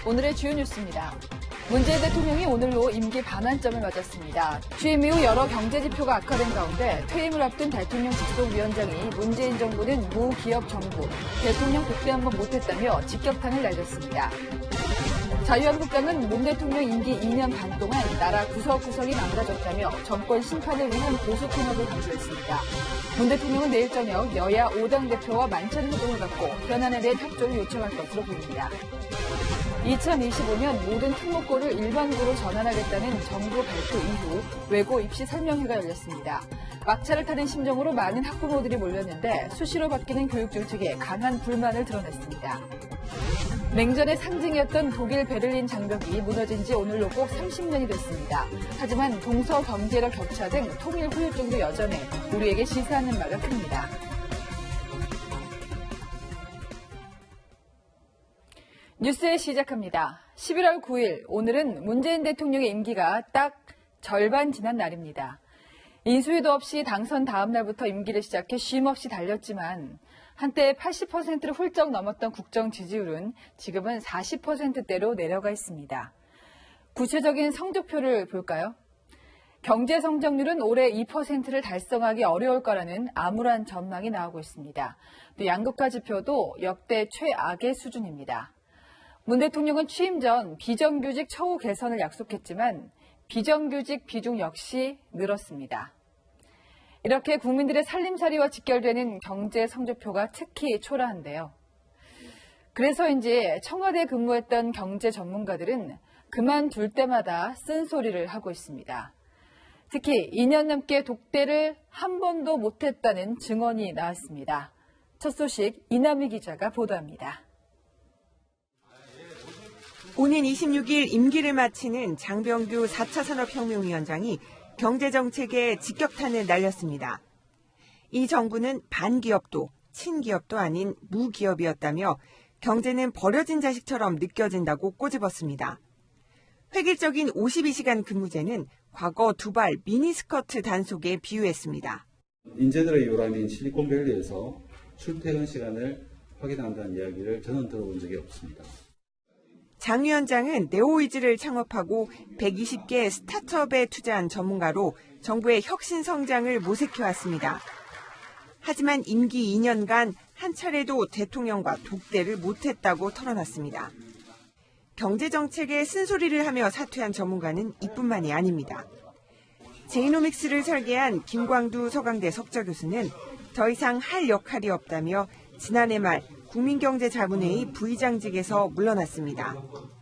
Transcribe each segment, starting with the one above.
오늘의 주요 뉴스입니다. 문재인 대통령이 오늘로 임기 반환점을 맞았습니다. 취임 이후 여러 경제 지표가 악화된 가운데 퇴임을 앞둔 대통령 직속위원장이 문재인 정부는 무기업 정부, 대통령 독대 한번 못했다며 직격탄을 날렸습니다. 자유한국당은 문 대통령 임기 2년 반 동안 나라 구석구석이 망가졌다며 정권 심판을 위한 보수 통합을 강조했습니다. 문 대통령은 내일 저녁 여야 5당 대표와 만찬 회동을 갖고 현안에 대한 협조를 요청할 것으로 보입니다. 2025년 모든 특목고를 일반고로 전환하겠다는 정부 발표 이후 외고 입시 설명회가 열렸습니다. 막차를 타는 심정으로 많은 학부모들이 몰렸는데 수시로 바뀌는 교육 정책에 강한 불만을 드러냈습니다. 냉전의 상징이었던 독일 베를린 장벽이 무너진 지 오늘로 꼭 30년이 됐습니다. 하지만 동서 경제력 격차 등 통일 후유증도 여전해 우리에게 시사하는 바가 큽니다. 뉴스 시작합니다. 11월 9일, 오늘은 문재인 대통령의 임기가 딱 절반 지난 날입니다. 인수위도 없이 당선 다음 날부터 임기를 시작해 쉼없이 달렸지만 한때 80%를 훌쩍 넘었던 국정 지지율은 지금은 40%대로 내려가 있습니다. 구체적인 성적표를 볼까요? 경제 성장률은 올해 2%를 달성하기 어려울 거라는 암울한 전망이 나오고 있습니다. 또 양극화 지표도 역대 최악의 수준입니다. 문 대통령은 취임 전 비정규직 처우 개선을 약속했지만 비정규직 비중 역시 늘었습니다. 이렇게 국민들의 살림살이와 직결되는 경제 성적표가 특히 초라한데요. 그래서인지 청와대에 근무했던 경제 전문가들은 그만둘 때마다 쓴소리를 하고 있습니다. 특히 2년 넘게 독대를 한 번도 못했다는 증언이 나왔습니다. 첫 소식 이남희 기자가 보도합니다. 오는 26일 임기를 마치는 장병규 4차 산업혁명위원장이 경제정책에 직격탄을 날렸습니다. 이 정부는 반기업도 친기업도 아닌 무기업이었다며 경제는 버려진 자식처럼 느껴진다고 꼬집었습니다. 획일적인 52시간 근무제는 과거 두발 미니스커트 단속에 비유했습니다. 인재들의 요람인 실리콘밸리에서 출퇴근 시간을 확인한다는 이야기를 저는 들어본 적이 없습니다. 장 위원장은 네오위즈를 창업하고 120개 스타트업에 투자한 전문가로 정부의 혁신 성장을 모색해왔습니다. 하지만 임기 2년간 한 차례도 대통령과 독대를 못했다고 털어놨습니다. 경제정책에 쓴소리를 하며 사퇴한 전문가는 이뿐만이 아닙니다. 제이노믹스를 설계한 김광두 서강대 석좌 교수는 더 이상 할 역할이 없다며 지난해 말 국민경제자문회의 부의장직에서 물러났습니다.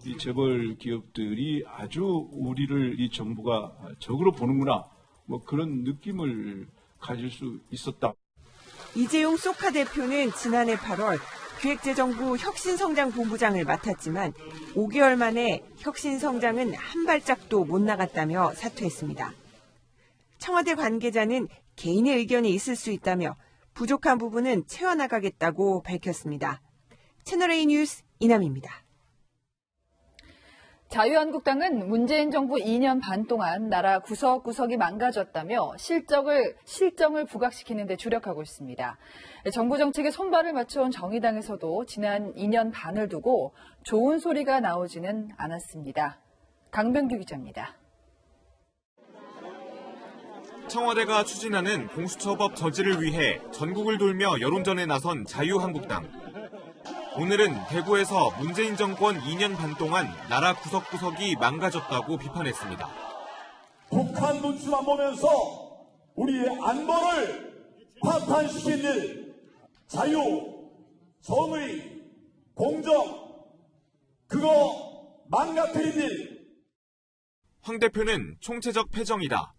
이 재벌 기업들이 아주 우리를 이 정부가 적으로 보는구나, 그런 느낌을 가질 수 있었다. 이재용 소카 대표는 지난해 8월 기획재정부 혁신성장본부장을 맡았지만 5개월 만에 혁신성장은 한 발짝도 못 나갔다며 사퇴했습니다. 청와대 관계자는 개인의 의견이 있을 수 있다며 부족한 부분은 채워나가겠다고 밝혔습니다. 채널A 뉴스 이남희입니다. 자유한국당은 문재인 정부 2년 반 동안 나라 구석구석이 망가졌다며 실정을 부각시키는 데 주력하고 있습니다. 정부 정책에 손발을 맞춰온 정의당에서도 지난 2년 반을 두고 좋은 소리가 나오지는 않았습니다. 강병규 기자입니다. 청와대가 추진하는 공수처법 저지를 위해 전국을 돌며 여론전에 나선 자유한국당. 오늘은 대구에서 문재인 정권 2년 반 동안 나라 구석구석이 망가졌다고 비판했습니다. 북한 눈치만 보면서 우리의 안보를 파탄시킨 일, 자유, 정의, 공정, 그거 망가뜨린 일. 황 대표는 총체적 패정이다.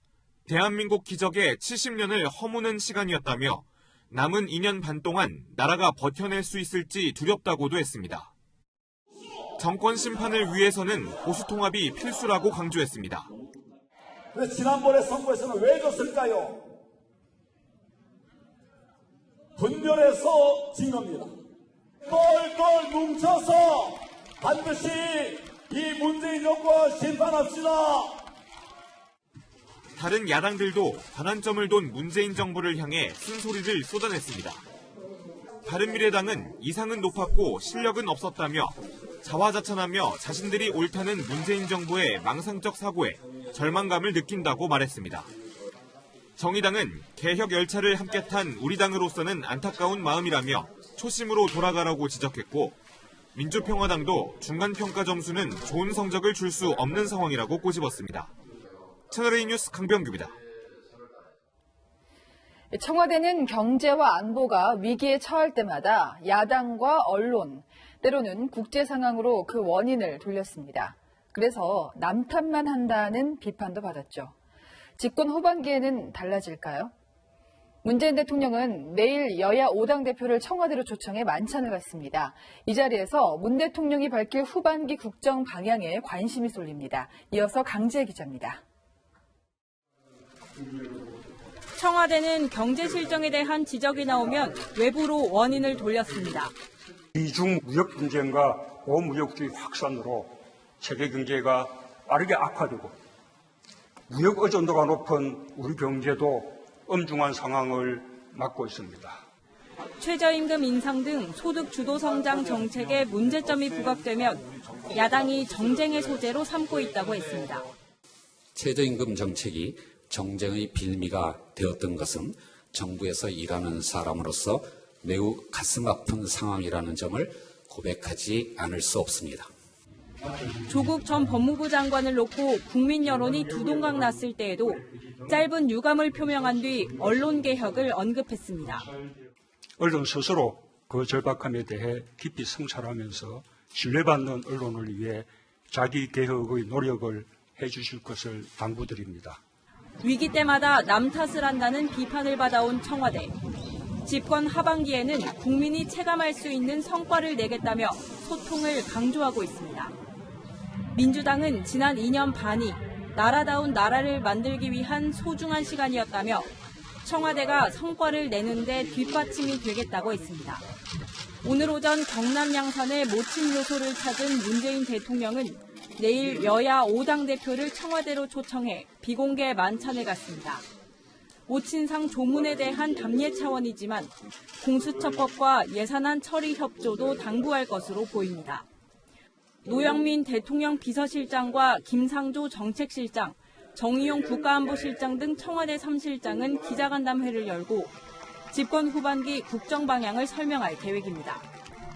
대한민국 기적의 70년을 허무는 시간이었다며 남은 2년 반 동안 나라가 버텨낼 수 있을지 두렵다고도 했습니다. 정권 심판을 위해서는 보수 통합이 필수라고 강조했습니다. 그래서 지난번에 선거에서는 왜 졌을까요? 분열해서 진 겁니다. 똘똘 뭉쳐서 반드시 이 문재인 정권 심판합시다. 다른 야당들도 반환점을 돈 문재인 정부를 향해 쓴소리를 쏟아냈습니다. 바른미래당은 이상은 높았고 실력은 없었다며 자화자찬하며 자신들이 옳다는 문재인 정부의 망상적 사고에 절망감을 느낀다고 말했습니다. 정의당은 개혁 열차를 함께 탄 우리 당으로서는 안타까운 마음이라며 초심으로 돌아가라고 지적했고, 민주평화당도 중간평가 점수는 좋은 성적을 줄 수 없는 상황이라고 꼬집었습니다. 채널A 뉴스 강병규입니다. 청와대는 경제와 안보가 위기에 처할 때마다 야당과 언론, 때로는 국제 상황으로 그 원인을 돌렸습니다. 그래서 남탓만 한다는 비판도 받았죠. 집권 후반기에는 달라질까요? 문재인 대통령은 내일 여야 5당 대표를 청와대로 초청해 만찬을 갖습니다. 이 자리에서 문 대통령이 밝힐 후반기 국정 방향에 관심이 쏠립니다. 이어서 강지혜 기자입니다. 청와대는 경제 실정에 대한 지적이 나오면 외부로 원인을 돌렸습니다. 미중 무역 분쟁과 고무역주의 확산으로 세계 경제가 빠르게 악화되고 무역 의존도가 높은 우리 경제도 엄중한 상황을 맞고 있습니다. 최저임금 인상 등 소득 주도 성장 정책에 문제점이 부각되면 야당이 정쟁의 소재로 삼고 있다고 했습니다. 최저임금 정책이 정쟁의 빌미가 되었던 것은 정부에서 일하는 사람으로서 매우 가슴 아픈 상황이라는 점을 고백하지 않을 수 없습니다. 조국 전 법무부 장관을 놓고 국민 여론이 두동강 났을 때에도 짧은 유감을 표명한 뒤 언론개혁을 언급했습니다. 언론 스스로 그 절박함에 대해 깊이 성찰하면서 신뢰받는 언론을 위해 자기 개혁의 노력을 해주실 것을 당부드립니다. 위기 때마다 남 탓을 한다는 비판을 받아온 청와대. 집권 하반기에는 국민이 체감할 수 있는 성과를 내겠다며 소통을 강조하고 있습니다. 민주당은 지난 2년 반이 나라다운 나라를 만들기 위한 소중한 시간이었다며 청와대가 성과를 내는데 뒷받침이 되겠다고 했습니다. 오늘 오전 경남 양산의 모친 요소를 찾은 문재인 대통령은 내일 여야 5당 대표를 청와대로 초청해 비공개 만찬에 갔습니다. 모친상 조문에 대한 답례 차원이지만 공수처법과 예산안 처리 협조도 당부할 것으로 보입니다. 노영민 대통령 비서실장과 김상조 정책실장, 정의용 국가안보실장 등 청와대 3실장은 기자간담회를 열고 집권 후반기 국정 방향을 설명할 계획입니다.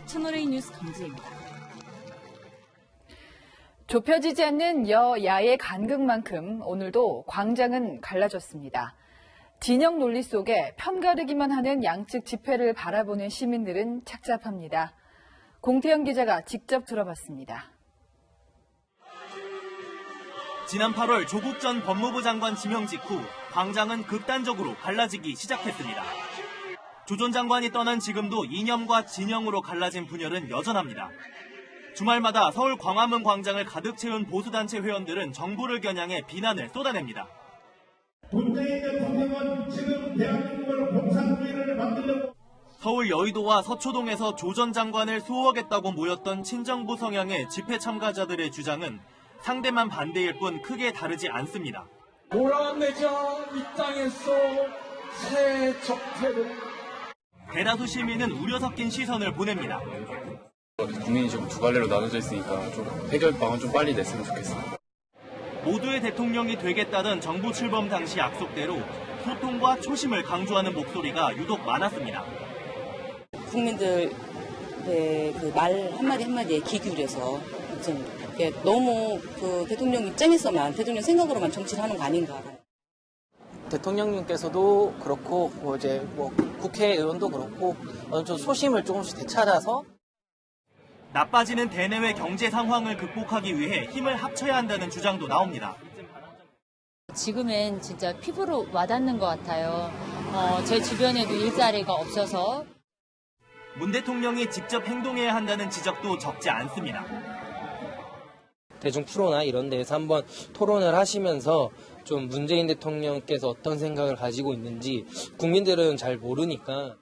채널A 뉴스 강지혜입니다. 좁혀지지 않는 여야의 간극만큼 오늘도 광장은 갈라졌습니다. 진영 논리 속에 편가르기만 하는 양측 집회를 바라보는 시민들은 착잡합니다. 공태영 기자가 직접 들어봤습니다. 지난 8월 조국 전 법무부 장관 지명 직후 광장은 극단적으로 갈라지기 시작했습니다. 조 전 장관이 떠난 지금도 이념과 진영으로 갈라진 분열은 여전합니다. 주말마다 서울 광화문 광장을 가득 채운 보수단체 회원들은 정부를 겨냥해 비난을 쏟아냅니다. 문재인 대통령은 지금 대한민국을 공산주의를 만들려고 서울 여의도와 서초동에서 조 전 장관을 수호하겠다고 모였던 친정부 성향의 집회 참가자들의 주장은 상대만 반대일 뿐 크게 다르지 않습니다. 몰아내자 이 땅에서 새 적폐를. 대다수 시민은 우려 섞인 시선을 보냅니다. 국민이 좀 두 갈래로 나눠져 있으니까 좀 해결방안 좀 빨리 냈으면 좋겠습니다. 모두의 대통령이 되겠다던 정부 출범 당시 약속대로 소통과 초심을 강조하는 목소리가 유독 많았습니다. 국민들의 그 말 한마디 한마디에 귀 기울여서 좀 너무 그 대통령 입장에서만 대통령 생각으로만 정치를 하는 거 아닌가. 대통령님께서도 그렇고 국회의원도 그렇고 좀 소심을 조금씩 되찾아서 나빠지는 대내외 경제 상황을 극복하기 위해 힘을 합쳐야 한다는 주장도 나옵니다. 지금은 진짜 피부로 와닿는 것 같아요. 제 주변에도 일자리가 없어서. 문 대통령이 직접 행동해야 한다는 지적도 적지 않습니다. 대중 프로나 이런 데에서 한번 토론을 하시면서 좀 문재인 대통령께서 어떤 생각을 가지고 있는지 국민들은 잘 모르니까.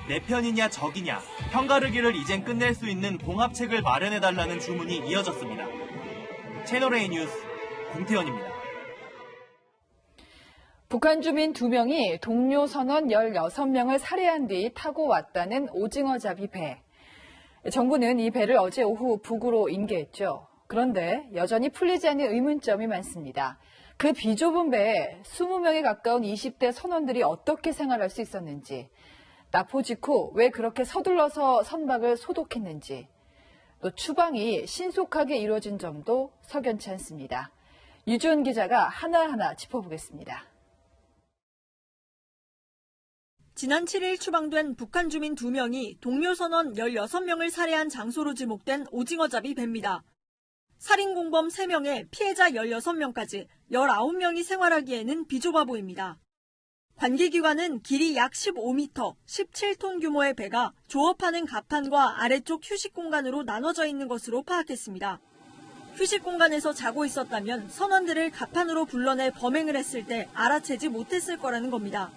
내 편이냐 적이냐, 편가르기를 이젠 끝낼 수 있는 봉합책을 마련해달라는 주문이 이어졌습니다. 채널A 뉴스 공태현입니다. 북한 주민 2명이 동료 선원 16명을 살해한 뒤 타고 왔다는 오징어잡이 배. 정부는 이 배를 어제 오후 북으로 인계했죠. 그런데 여전히 풀리지 않는 의문점이 많습니다. 그 비좁은 배에 20명에 가까운 20대 선원들이 어떻게 생활할 수 있었는지, 납포 직후 왜 그렇게 서둘러서 선박을 소독했는지, 또 추방이 신속하게 이루어진 점도 석연치 않습니다. 유주은 기자가 하나하나 짚어보겠습니다. 지난 7일 추방된 북한 주민 2명이 동료 선원 16명을 살해한 장소로 지목된 오징어잡이 배입니다. 살인 공범 3명에 피해자 16명까지 19명이 생활하기에는 비좁아 보입니다. 관계기관은 길이 약 15m, 17톤 규모의 배가 조업하는 갑판과 아래쪽 휴식 공간으로 나눠져 있는 것으로 파악했습니다. 휴식 공간에서 자고 있었다면 선원들을 갑판으로 불러내 범행을 했을 때 알아채지 못했을 거라는 겁니다.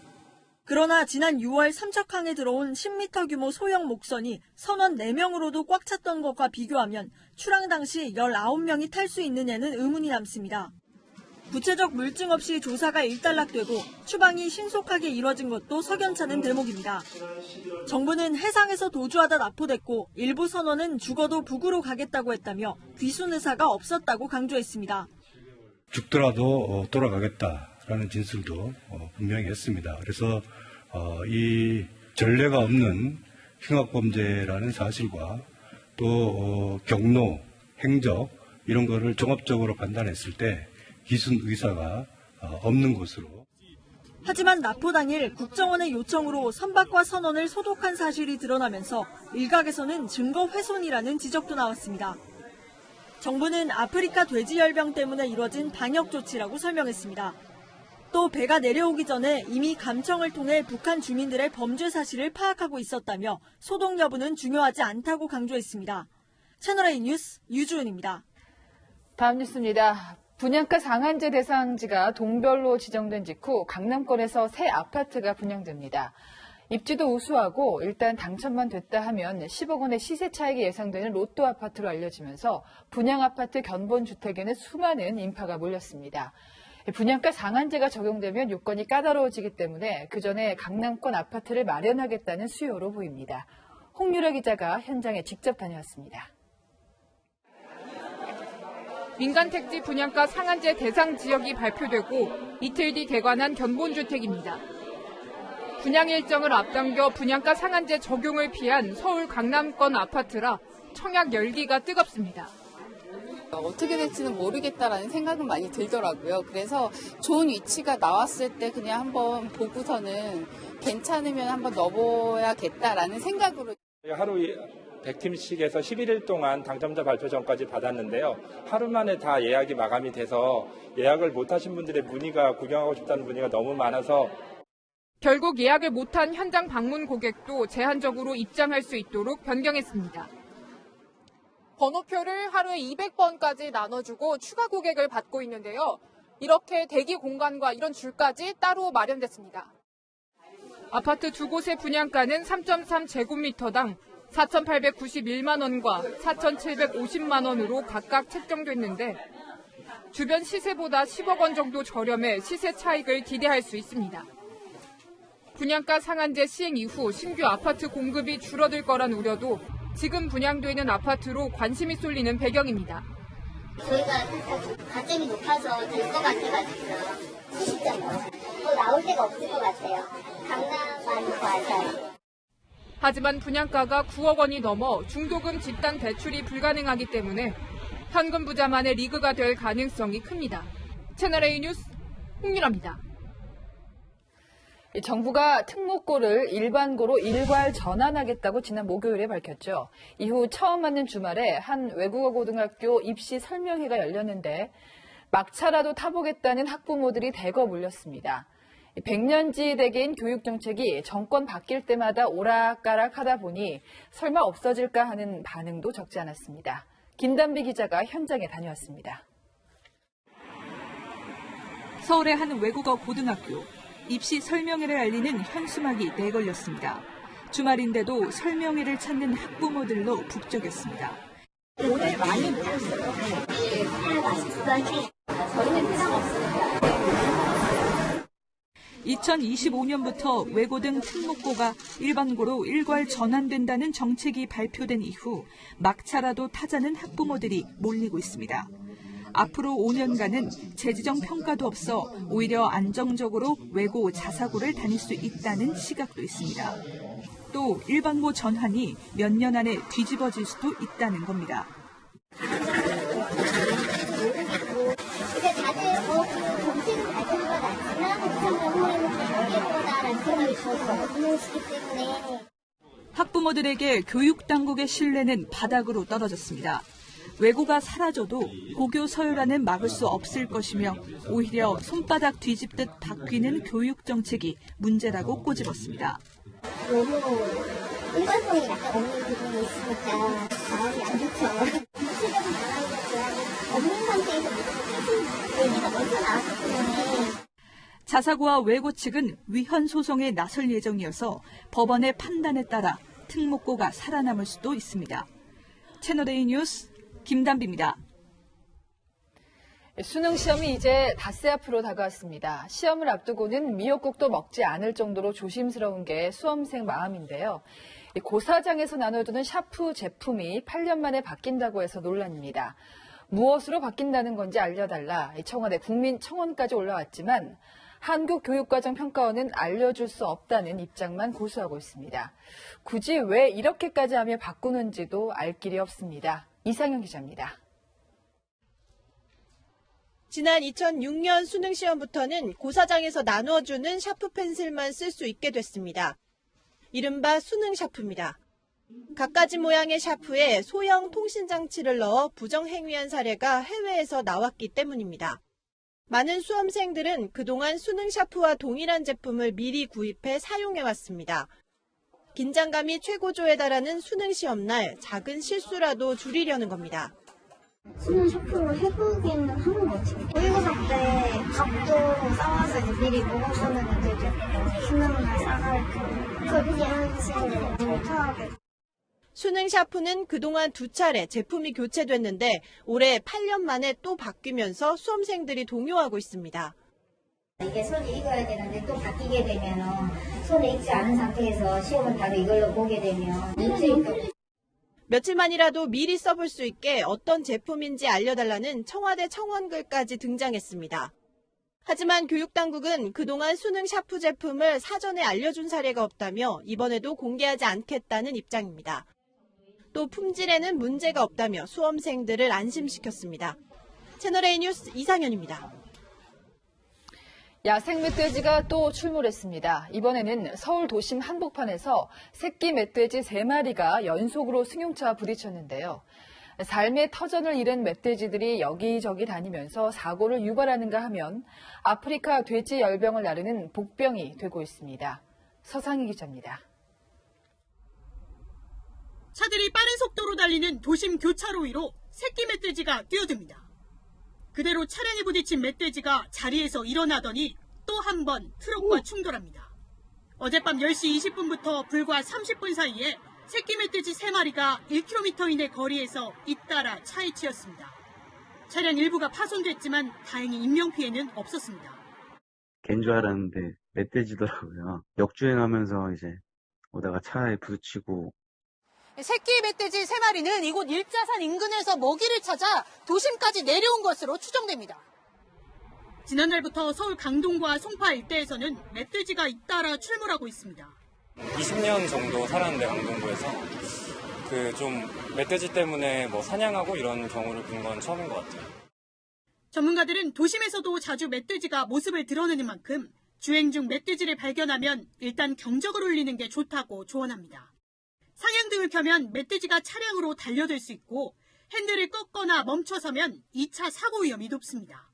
그러나 지난 6월 삼척항에 들어온 10m 규모 소형 목선이 선원 4명으로도 꽉 찼던 것과 비교하면 출항 당시 19명이 탈 수 있느냐는 의문이 남습니다. 구체적 물증 없이 조사가 일단락되고 추방이 신속하게 이뤄진 것도 석연찮은 대목입니다. 정부는 해상에서 도주하다 납포됐고 일부 선원은 죽어도 북으로 가겠다고 했다며 귀순 의사가 없었다고 강조했습니다. 죽더라도 돌아가겠다라는 진술도 분명히 했습니다. 그래서 이 전례가 없는 흉악범죄라는 사실과 또 경로, 행적 이런 거를 종합적으로 판단했을 때 기순 의사가 없는 것으로. 하지만 납포 당일 국정원의 요청으로 선박과 선원을 소독한 사실이 드러나면서 일각에서는 증거 훼손이라는 지적도 나왔습니다. 정부는 아프리카 돼지열병 때문에 이뤄진 방역 조치라고 설명했습니다. 또 배가 내려오기 전에 이미 감청을 통해 북한 주민들의 범죄 사실을 파악하고 있었다며 소독 여부는 중요하지 않다고 강조했습니다. 채널A 뉴스 유주은입니다. 다음 뉴스입니다. 분양가 상한제 대상지가 동별로 지정된 직후 강남권에서 새 아파트가 분양됩니다. 입지도 우수하고 일단 당첨만 됐다 하면 10억 원의 시세 차익이 예상되는 로또 아파트로 알려지면서 분양 아파트 견본 주택에는 수많은 인파가 몰렸습니다. 분양가 상한제가 적용되면 요건이 까다로워지기 때문에 그 전에 강남권 아파트를 마련하겠다는 수요로 보입니다. 홍유라 기자가 현장에 직접 다녀왔습니다. 민간 택지 분양가 상한제 대상 지역이 발표되고 이틀 뒤 개관한 견본주택입니다. 분양 일정을 앞당겨 분양가 상한제 적용을 피한 서울 강남권 아파트라 청약 열기가 뜨겁습니다. 어떻게 될지는 모르겠다라는 생각은 많이 들더라고요. 그래서 좋은 위치가 나왔을 때 그냥 한번 보고서는 괜찮으면 한번 넣어봐야겠다라는 생각으로. 하루 100팀씩에서 11일 동안 당첨자 발표 전까지 받았는데요. 하루 만에 다 예약이 마감이 돼서 예약을 못하신 분들의 문의가 구경하고 싶다는 문의가 너무 많아서 결국 예약을 못한 현장 방문 고객도 제한적으로 입장할 수 있도록 변경했습니다. 번호표를 하루에 200번까지 나눠주고 추가 고객을 받고 있는데요. 이렇게 대기 공간과 이런 줄까지 따로 마련됐습니다. 아파트 두 곳의 분양가는 3.3제곱미터당 4,891만 원과 4,750만 원으로 각각 책정됐는데 주변 시세보다 10억 원 정도 저렴해 시세 차익을 기대할 수 있습니다. 분양가 상한제 시행 이후 신규 아파트 공급이 줄어들 거란 우려도 지금 분양되는 아파트로 관심이 쏠리는 배경입니다. 저희가 가점이 높아서 될 것 같아가지고요. 70점 더 나올 데가 없을 것 같아요. 강남만 와서. 하지만 분양가가 9억 원이 넘어 중도금 집단 대출이 불가능하기 때문에 현금 부자만의 리그가 될 가능성이 큽니다. 채널A 뉴스 홍유라입니다. 정부가 특목고를 일반고로 일괄 전환하겠다고 지난 목요일에 밝혔죠. 이후 처음 맞는 주말에 한 외국어 고등학교 입시 설명회가 열렸는데 막차라도 타보겠다는 학부모들이 대거 몰렸습니다. 100년지 대계인 교육정책이 정권 바뀔 때마다 오락가락하다 보니 설마 없어질까 하는 반응도 적지 않았습니다. 김단비 기자가 현장에 다녀왔습니다. 서울의 한 외국어 고등학교. 입시 설명회를 알리는 현수막이 내걸렸습니다. 주말인데도 설명회를 찾는 학부모들로 북적였습니다. 오늘 많이 모였어요. 저희는 회장 없으니까. 2025년부터 외고등 특목고가 일반고로 일괄 전환된다는 정책이 발표된 이후 막차라도 타자는 학부모들이 몰리고 있습니다. 앞으로 5년간은 재지정 평가도 없어 오히려 안정적으로 외고 자사고를 다닐 수 있다는 시각도 있습니다. 또 일반고 전환이 몇 년 안에 뒤집어질 수도 있다는 겁니다. 이제 다들 정책을 발표가 낮지만 학생들 후에는 잘하겠구나라는 생각이 들어서 운영시기 때문에 학부모들에게 교육당국의 신뢰는 바닥으로 떨어졌습니다. 외고가 사라져도 고교 서열화는 막을 수 없을 것이며 오히려 손바닥 뒤집듯 바뀌는 교육 정책이 문제라고 꼬집었습니다. 너무 일관성이 약간 없는 부분이 있으니까 마음이 안 좋죠. 구체적인 방안이라기보다는 없는 상태에서 무슨 얘기가 먼저 나왔기 때문에 자사고와 외고 측은 위헌 소송에 나설 예정이어서 법원의 판단에 따라 특목고가 살아남을 수도 있습니다. 채널A 뉴스 김단비입니다. 수능 시험이 이제 닷새 앞으로 다가왔습니다. 시험을 앞두고는 미역국도 먹지 않을 정도로 조심스러운 게 수험생 마음인데요. 고사장에서 나눠두는 샤프 제품이 8년 만에 바뀐다고 해서 논란입니다. 무엇으로 바뀐다는 건지 알려달라 청와대 국민청원까지 올라왔지만 한국교육과정평가원은 알려줄 수 없다는 입장만 고수하고 있습니다. 굳이 왜 이렇게까지 하며 바꾸는지도 알 길이 없습니다. 이상영 기자입니다. 지난 2006년 수능 시험부터는 고사장에서 나눠주는 샤프 펜슬만 쓸 수 있게 됐습니다. 이른바 수능 샤프입니다. 갖가지 모양의 샤프에 소형 통신장치를 넣어 부정행위한 사례가 해외에서 나왔기 때문입니다. 많은 수험생들은 그동안 수능 샤프와 동일한 제품을 미리 구입해 사용해왔습니다. 긴장감이 최고조에 달하는 수능 시험날 작은 실수라도 줄이려는 겁니다. 수능 샤프로 해보기는 하는 것 같아요. 모의고사 때 밥도 싸와서 이제 미리 먹어서는 되죠. 수능날 싸갈 그렇게 하는 친구들 못하게. 수능 샤프는 그동안 2차례 제품이 교체됐는데 올해 8년 만에 또 바뀌면서 수험생들이 동요하고 있습니다. 이게 손에 익어야 되는데 또 바뀌게 되면 손에 익지 않은 상태에서 시험을 바로 이걸로 보게 되면 문제가 며칠만이라도 미리 써볼 수 있게 어떤 제품인지 알려달라는 청와대 청원글까지 등장했습니다. 하지만 교육당국은 그동안 수능 샤프 제품을 사전에 알려준 사례가 없다며 이번에도 공개하지 않겠다는 입장입니다. 또 품질에는 문제가 없다며 수험생들을 안심시켰습니다. 채널A 뉴스 이상현입니다. 야생 멧돼지가 또 출몰했습니다. 이번에는 서울 도심 한복판에서 새끼 멧돼지 3마리가 연속으로 승용차와 부딪혔는데요. 삶의 터전을 잃은 멧돼지들이 여기저기 다니면서 사고를 유발하는가 하면 아프리카 돼지 열병을 나르는 복병이 되고 있습니다. 서상희 기자입니다. 차들이 빠른 속도로 달리는 도심 교차로 위로 새끼 멧돼지가 뛰어듭니다. 그대로 차량에 부딪힌 멧돼지가 자리에서 일어나더니 또 한 번 트럭과 충돌합니다. 어젯밤 10시 20분부터 불과 30분 사이에 새끼 멧돼지 3마리가 1km 이내 거리에서 잇따라 차에 치였습니다. 차량 일부가 파손됐지만 다행히 인명피해는 없었습니다. 개인 줄 알았는데 멧돼지더라고요. 역주행하면서 이제 오다가 차에 부딪히고. 새끼 멧돼지 3마리는 이곳 일자산 인근에서 먹이를 찾아 도심까지 내려온 것으로 추정됩니다. 지난달부터 서울 강동과 송파 일대에서는 멧돼지가 잇따라 출몰하고 있습니다. 20년 정도 살았는데 강동구에서 좀 멧돼지 때문에 사냥하고 이런 경우를 본 건 처음인 것 같아요. 전문가들은 도심에서도 자주 멧돼지가 모습을 드러내는 만큼 주행 중 멧돼지를 발견하면 일단 경적을 울리는 게 좋다고 조언합니다. 상향등을 켜면 멧돼지가 차량으로 달려들 수 있고 핸들을 꺾거나 멈춰서면 2차 사고 위험이 높습니다.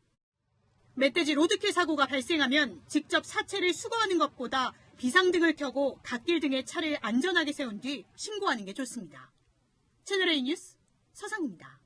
멧돼지 로드킬 사고가 발생하면 직접 사체를 수거하는 것보다 비상등을 켜고 갓길 등의 차를 안전하게 세운 뒤 신고하는 게 좋습니다. 채널A 뉴스 서상입니다.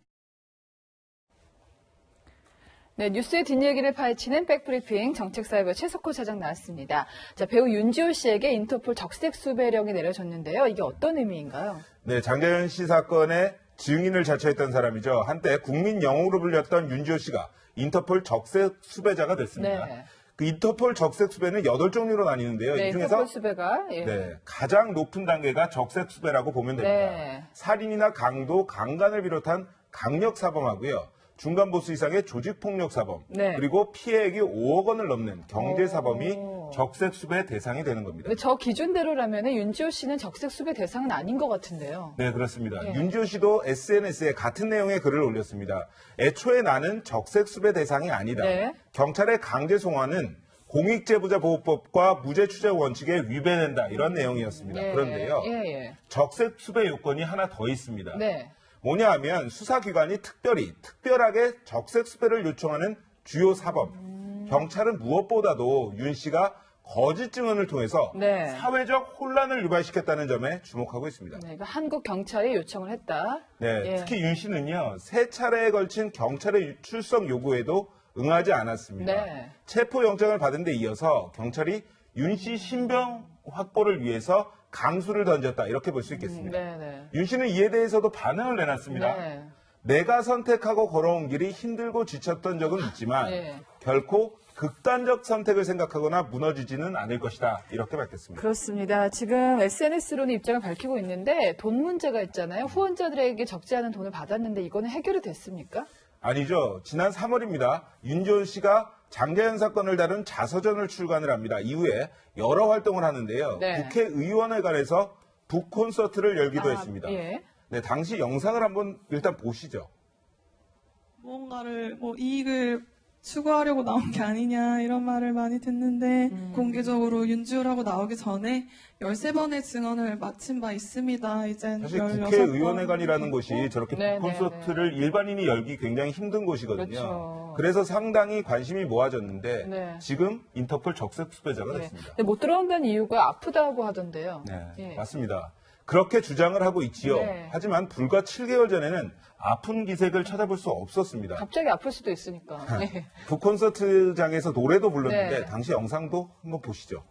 네, 뉴스의 뒷얘기를 파헤치는 백브리핑 정책사회부 최석호 차장 나왔습니다. 자, 배우 윤지호 씨에게 인터폴 적색 수배령이 내려졌는데요. 이게 어떤 의미인가요? 네, 장자연 씨 사건의 증인을 자처했던 사람이죠. 한때 국민 영웅으로 불렸던 윤지호 씨가 인터폴 적색 수배자가 됐습니다. 네. 그 인터폴 적색 수배는 8종류로 나뉘는데요. 네, 이 중에서 인터폴 수배가 예. 네, 가장 높은 단계가 적색 수배라고 보면 됩니다. 네. 살인이나 강도, 강간을 비롯한 강력 사범하고요. 중간 보수 이상의 조직폭력 사범, 네. 그리고 피해액이 5억 원을 넘는 경제 사범이 적색 수배 대상이 되는 겁니다. 근데 저 기준대로라면 윤지호 씨는 적색 수배 대상은 아닌 것 같은데요. 네, 그렇습니다. 예. 윤지호 씨도 SNS에 같은 내용의 글을 올렸습니다. 애초에 나는 적색 수배 대상이 아니다. 네. 경찰의 강제 송환은 공익제보자보호법과 무죄추적 원칙에 위배된다. 이런 내용이었습니다. 예. 그런데요. 예. 적색 수배 요건이 하나 더 있습니다. 네. 뭐냐 하면 수사기관이 특별하게 적색 수배를 요청하는 주요 사범. 경찰은 무엇보다도 윤 씨가 거짓 증언을 통해서 네. 사회적 혼란을 유발시켰다는 점에 주목하고 있습니다. 네, 한국 경찰이 요청을 했다. 네, 예. 특히 윤 씨는요, 3차례에 걸친 경찰의 출석 요구에도 응하지 않았습니다. 네. 체포영장을 받은 데 이어서 경찰이 윤 씨 신병 확보를 위해서 강수를 던졌다. 이렇게 볼 수 있겠습니다. 네. 윤 씨는 이에 대해서도 반응을 내놨습니다. 네. 내가 선택하고 걸어온 길이 힘들고 지쳤던 적은 있지만 예. 결코 극단적 선택을 생각하거나 무너지지는 않을 것이다. 이렇게 밝혔습니다. 그렇습니다. 지금 SNS로는 입장을 밝히고 있는데 돈 문제가 있잖아요. 후원자들에게 적지 않은 돈을 받았는데 이거는 해결이 됐습니까? 아니죠. 지난 3월입니다. 윤지호 씨가 장자연 사건을 다룬 자서전을 출간을 합니다. 이후에 여러 활동을 하는데요. 네. 국회의원회관에서 북콘서트를 열기도 했습니다. 예. 네, 당시 영상을 한번 일단 보시죠. 무언가를 이익을 추구하려고 나온 게 아니냐 이런 말을 많이 듣는데 공개적으로 윤지호라고 나오기 전에 13번의 증언을 마친 바 있습니다. 이젠 사실 16번. 국회의원회관이라는 곳이 저렇게 네, 콘서트를 일반인이 열기 굉장히 힘든 곳이거든요. 그렇죠. 그래서 상당히 관심이 모아졌는데 네. 지금 인터폴 적색 수배자가 네. 됐습니다. 근데 못 들어온다는 이유가 아프다고 하던데요. 네, 예. 맞습니다. 그렇게 주장을 하고 있지요. 네. 하지만 불과 7개월 전에는 아픈 기색을 찾아볼 수 없었습니다. 갑자기 아플 수도 있으니까. 네. 북콘서트장에서 노래도 불렀는데 네. 당시 영상도 한번 보시죠.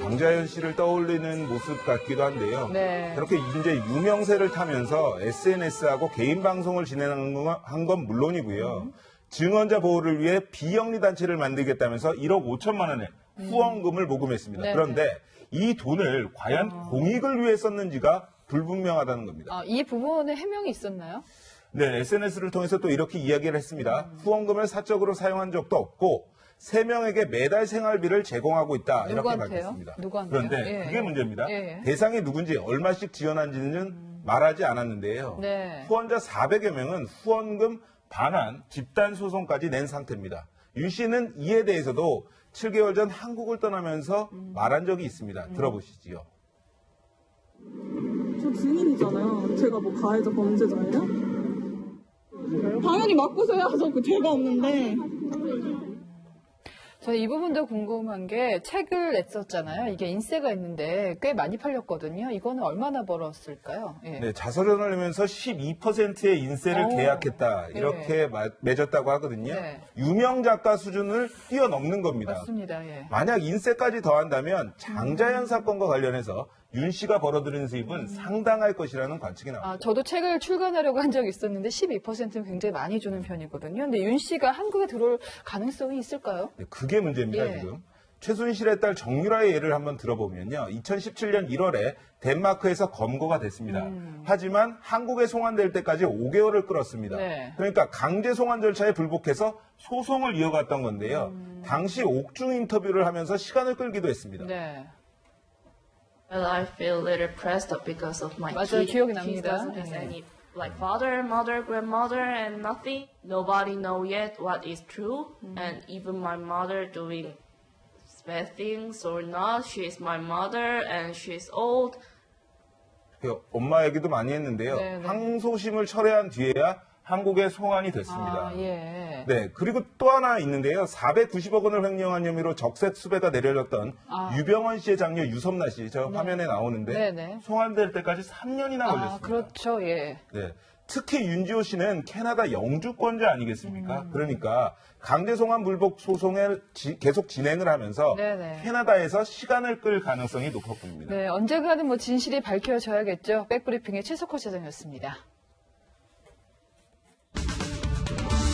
장자연 씨를 떠올리는 모습 같기도 한데요. 네. 그렇게 이제 유명세를 타면서 SNS하고 개인 방송을 진행한 건 물론이고요. 증언자 보호를 위해 비영리 단체를 만들겠다면서 1억 5천만 원의 후원금을 모금했습니다. 네. 그런데 이 돈을 과연 공익을 위해 썼는지가 불분명하다는 겁니다. 이 부분에 해명이 있었나요? 네, SNS를 통해서 또 이렇게 이야기를 했습니다. 후원금을 사적으로 사용한 적도 없고 3명에게 매달 생활비를 제공하고 있다. 이렇게 누구한테요? 밝혔습니다. 누구한테요? 그런데 예. 그게 문제입니다. 예. 대상이 누군지 얼마씩 지원한지는 말하지 않았는데요. 네. 후원자 400여 명은 후원금 반환, 집단 소송까지 낸 상태입니다. 윤 씨는 이에 대해서도 7개월 전 한국을 떠나면서 말한 적이 있습니다. 들어보시지요. 저 증인이잖아요. 제가 뭐 가해자 범죄자예요? 당연히 맞고 서야죠. 그 죄가 없는데. 저는 이 부분도 궁금한 게 책을 냈었잖아요. 이게 인세가 있는데 꽤 많이 팔렸거든요. 이거는 얼마나 벌었을까요? 예. 네, 자서전을 내면서 12%의 인세를 계약했다. 이렇게 맺었다고 하거든요. 네. 유명 작가 수준을 뛰어넘는 겁니다. 맞습니다. 예. 만약 인세까지 더한다면 장자연 사건과 관련해서 윤 씨가 벌어들인 수입은 상당할 것이라는 관측이 나옵니다. 저도 책을 출간하려고 한 적이 있었는데 12%는 굉장히 많이 주는 편이거든요. 근데 윤 씨가 한국에 들어올 가능성이 있을까요? 네, 그게 문제입니다, 예. 지금. 최순실의 딸 정유라의 예를 한번 들어보면요. 2017년 1월에 덴마크에서 검거가 됐습니다. 하지만 한국에 송환될 때까지 5개월을 끌었습니다. 네. 그러니까 강제 송환 절차에 불복해서 소송을 이어갔던 건데요. 당시 옥중 인터뷰를 하면서 시간을 끌기도 했습니다. 네. Well, I feel a little pressed up because of my 맞아요. kid. 기억이 He 납니다. doesn't have 네. any like father, mother, grandmother, and nothing. Nobody know yet what is true, and even my mother doing bad things or not. She is my mother, and she's old. 엄마 얘기도 많이 했는데요. 네, 네. 항소심을 철회한 뒤에야 한국에 송환이 됐습니다. 예. 네, 그리고 또 하나 있는데요. 490억 원을 횡령한 혐의로 적색 수배가 내려졌던 유병원 씨의 장녀 유섬나 씨, 저 화면에 나오는데 네, 네. 송환될 때까지 3년이나 걸렸습니다. 그렇죠. 예. 네, 특히 윤지호 씨는 캐나다 영주권자 아니겠습니까? 그러니까 강제송환 불복 소송을 계속 진행을 하면서 네네. 캐나다에서 시간을 끌 가능성이 높아 보입니다. 네, 언젠가는 뭐 진실이 밝혀져야겠죠. 백브리핑의 최석호 차장이었습니다.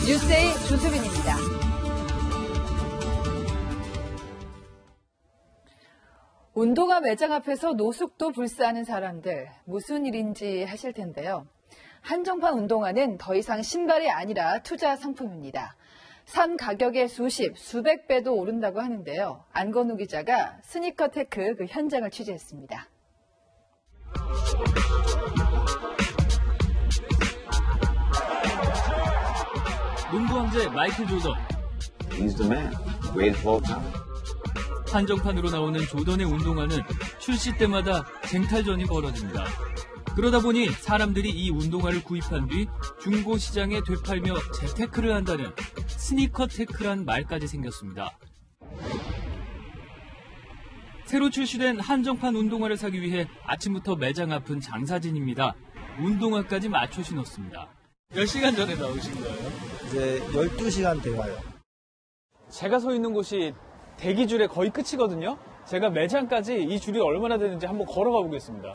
뉴스의 조수빈입니다. 운동화 매장 앞에서 노숙도 불사하는 사람들, 무슨 일인지 하실 텐데요. 한정판 운동화는 더 이상 신발이 아니라 투자 상품입니다. 산 가격의 수백 배도 오른다고 하는데요. 안건우 기자가 스니커테크 그 현장을 취재했습니다. 농구 황제 마이클 조던. He's the man. Greatest of all time. 한정판으로 나오는 조던의 운동화는 출시 때마다 쟁탈전이 벌어집니다. 그러다 보니 사람들이 이 운동화를 구입한 뒤 중고 시장에 되팔며 재테크를 한다는 스니커테크란 말까지 생겼습니다. 새로 출시된 한정판 운동화를 사기 위해 아침부터 매장 앞은 장사진입니다. 운동화까지 맞춰 신었습니다. 몇 시간 전에 나오신 거예요? 이제 12시간 돼가요. 제가 서 있는 곳이 대기줄의 거의 끝이거든요. 제가 매장까지 이 줄이 얼마나 되는지 한번 걸어가 보겠습니다.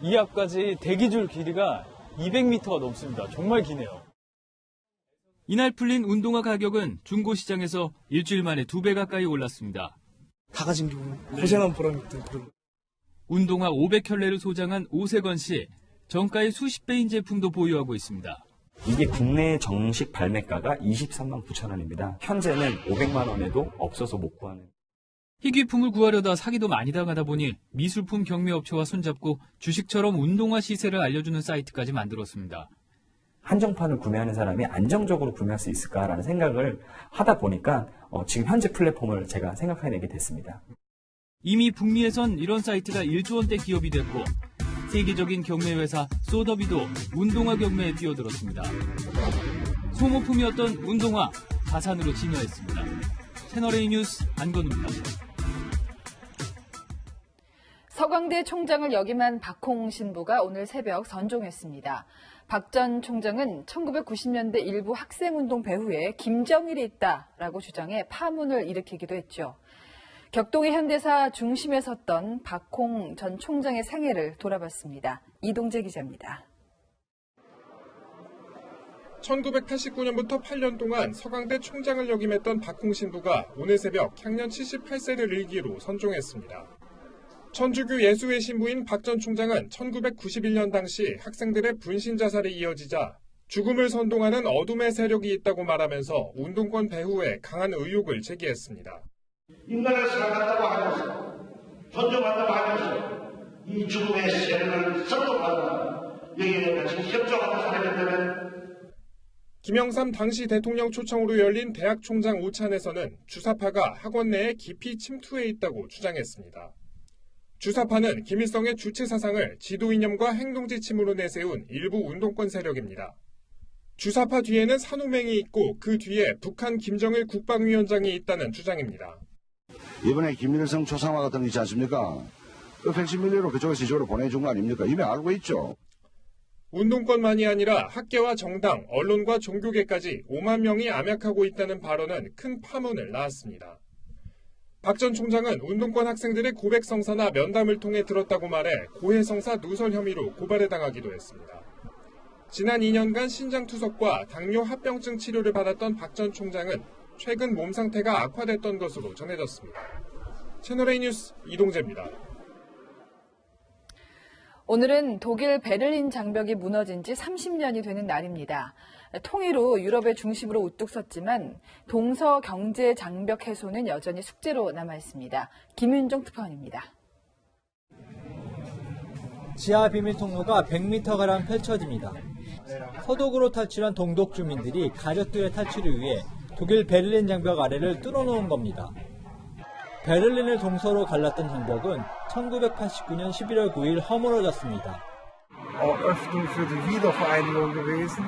이 앞까지 대기줄 길이가 200m가 넘습니다. 정말 기네요. 이날 풀린 운동화 가격은 중고시장에서 일주일 만에 2배 가까이 올랐습니다. 다 가진 게 고생한 보람이 있던 그런. 운동화 500켤레를 소장한 오세건 씨, 정가의 수십 배인 제품도 보유하고 있습니다. 이게 국내 정식 발매가가 23만 9천 원입니다. 현재는 500만 원에도 없어서 못 구하는. 희귀품을 구하려다 사기도 많이 당하다 보니 미술품 경매업체와 손잡고 주식처럼 운동화 시세를 알려주는 사이트까지 만들었습니다. 한정판을 구매하는 사람이 안정적으로 구매할 수 있을까라는 생각을 하다 보니까 지금 현재 플랫폼을 제가 생각해내게 됐습니다. 이미 북미에선 이런 사이트가 1조 원대 기업이 됐고 세계적인 경매회사 소더비도 운동화 경매에 뛰어들었습니다. 소모품이었던 운동화, 가산으로 진화했습니다. 채널A 뉴스 안건우입니다. 서강대 총장을 역임한 박홍 신부가 오늘 새벽 선종했습니다. 박 전 총장은 1990년대 일부 학생운동 배후에 김정일이 있다라고 주장해 파문을 일으키기도 했죠. 격동의 현대사 중심에 섰던 박홍 전 총장의 생애를 돌아봤습니다. 이동재 기자입니다. 1989년부터 8년 동안 서강대 총장을 역임했던 박홍 신부가 오늘 새벽 향년 78세를 일기로 선종했습니다. 천주교 예수회 신부인 박 전 총장은 1991년 당시 학생들의 분신 자살이 이어지자 죽음을 선동하는 어둠의 세력이 있다고 말하면서 운동권 배후에 강한 의혹을 제기했습니다. 인간을 사랑한다고 하면서 존중한다고 하면서 이 죽음의 세력을 선동하거나 여기에 같이 협조하는 사람이라면 김영삼 당시 대통령 초청으로 열린 대학 총장 오찬에서는 주사파가 학원 내에 깊이 침투해 있다고 주장했습니다. 주사파는 김일성의 주체 사상을 지도 이념과 행동 지침으로 내세운 일부 운동권 세력입니다. 주사파 뒤에는 산호맹이 있고 그 뒤에 북한 김정일 국방위원장이 있다는 주장입니다. 이번에 김일성 초상화 같은 거 있지 않습니까? 그 팩시밀리로 그쪽에서 이쪽으로 보내준 거 아닙니까? 이미 알고 있죠. 운동권만이 아니라 학계와 정당, 언론과 종교계까지 5만 명이 암약하고 있다는 발언은 큰 파문을 낳았습니다. 박 전 총장은 운동권 학생들의 고백 성사나 면담을 통해 들었다고 말해 고해성사 누설 혐의로 고발을 당하기도 했습니다. 지난 2년간 신장투석과 당뇨 합병증 치료를 받았던 박 전 총장은 최근 몸 상태가 악화됐던 것으로 전해졌습니다. 채널A 뉴스 이동재입니다. 오늘은 독일 베를린 장벽이 무너진 지 30년이 되는 날입니다. 통일 후 유럽의 중심으로 우뚝 섰지만 동서 경제 장벽 해소는 여전히 숙제로 남아 있습니다. 김윤종 특파원입니다. 지하 비밀 통로가 100m가량 펼쳐집니다. 서독으로 탈출한 동독 주민들이 가족들의 탈출을 위해 독일 베를린 장벽 아래를 뚫어놓은 겁니다. 베를린을 동서로 갈랐던 장벽은 1989년 11월 9일 허물어졌습니다. Öffnung für die Wiedervereinigung gewesen,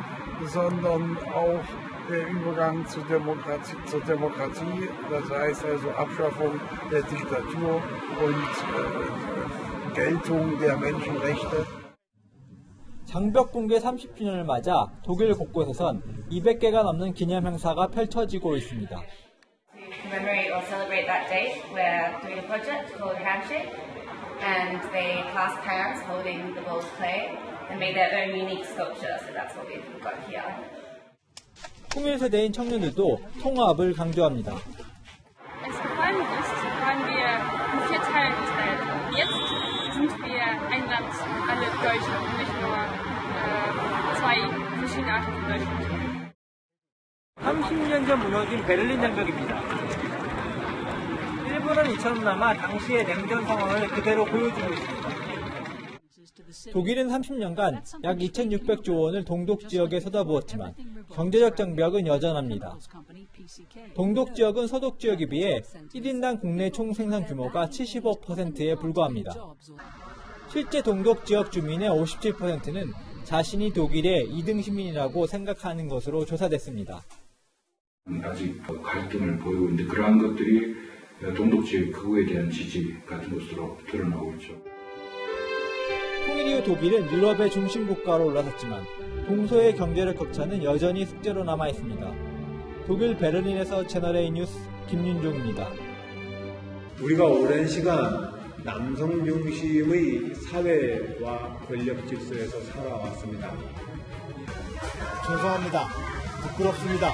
sondern auch der Übergang zur Demokratie, das heißt also Abschaffung der Diktatur und Geltung der Menschenrechte. 장벽 붕괴 30주년을 맞아 독일 곳곳에선 200개가 넘는 기념 행사가 펼쳐지고 있습니다. Commemorate or celebrate that date, we're doing a project called Handshake, and they clasped hands holding the ball's clay and made their own unique sculpture, so that's what we've got here. 통일 세대인 청년들도 통합을 강조합니다. Es gefallen ist, waren wir in 4 Teilen geteilt. Jetzt sind wir ein Land, alle Deutsche, nicht nur 2 verschiedene Arten von Deutschland. 30년 전 무너진 베를린 장벽입니다. 일본은 이처럼나마 당시의 냉전 상황을 그대로 보여주고 있습니다. 독일은 30년간 약 2,600조 원을 동독 지역에 쏟아부었지만 경제적 장벽은 여전합니다. 동독 지역은 서독 지역에 비해 1인당 국내 총생산 규모가 75%에 불과합니다. 실제 동독 지역 주민의 57%는 자신이 독일의 2등 시민이라고 생각하는 것으로 조사됐습니다. 아직 갈등을 보이고 있는데 그러한 것들이 동독 지역 극우에 대한 지지 같은 것으로 드러나고 있죠. 통일 이후 독일은 유럽의 중심 국가로 올라섰지만 동서의 경제력 격차는 여전히 숙제로 남아 있습니다. 독일 베를린에서 채널A 뉴스 김윤종입니다. 우리가 오랜 시간 남성 중심의 사회와 권력 질서에서 살아왔습니다. 죄송합니다. 부끄럽습니다.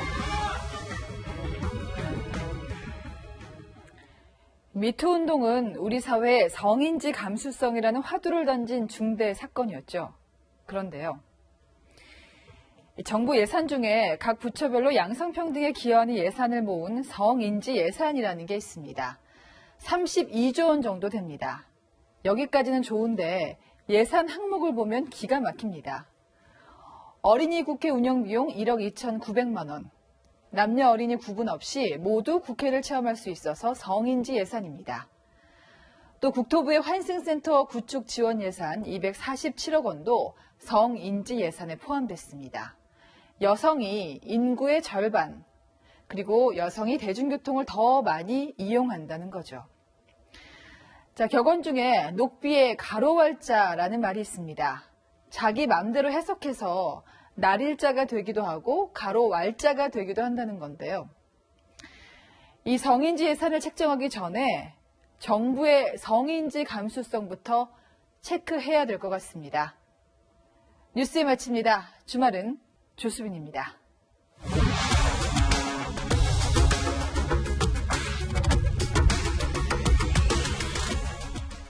미투 운동은 우리 사회에 성인지 감수성이라는 화두를 던진 중대 사건이었죠. 그런데요. 정부 예산 중에 각 부처별로 양성평등에 기여하는 예산을 모은 성인지 예산이라는 게 있습니다. 32조 원 정도 됩니다. 여기까지는 좋은데 예산 항목을 보면 기가 막힙니다. 어린이 국회 운영비용 1억 2,900만 원. 남녀 어린이 구분 없이 모두 국회를 체험할 수 있어서 성인지 예산입니다. 또 국토부의 환승센터 구축 지원 예산 247억 원도 성인지 예산에 포함됐습니다. 여성이 인구의 절반, 그리고 여성이 대중교통을 더 많이 이용한다는 거죠. 자, 격언 중에 녹비의 가로왈자라는 말이 있습니다. 자기 마음대로 해석해서 날일자가 되기도 하고 가로왈자가 되기도 한다는 건데요. 이 성인지 예산을 책정하기 전에 정부의 성인지 감수성부터 체크해야 될 것 같습니다. 뉴스에 마칩니다. 주말은 조수빈입니다.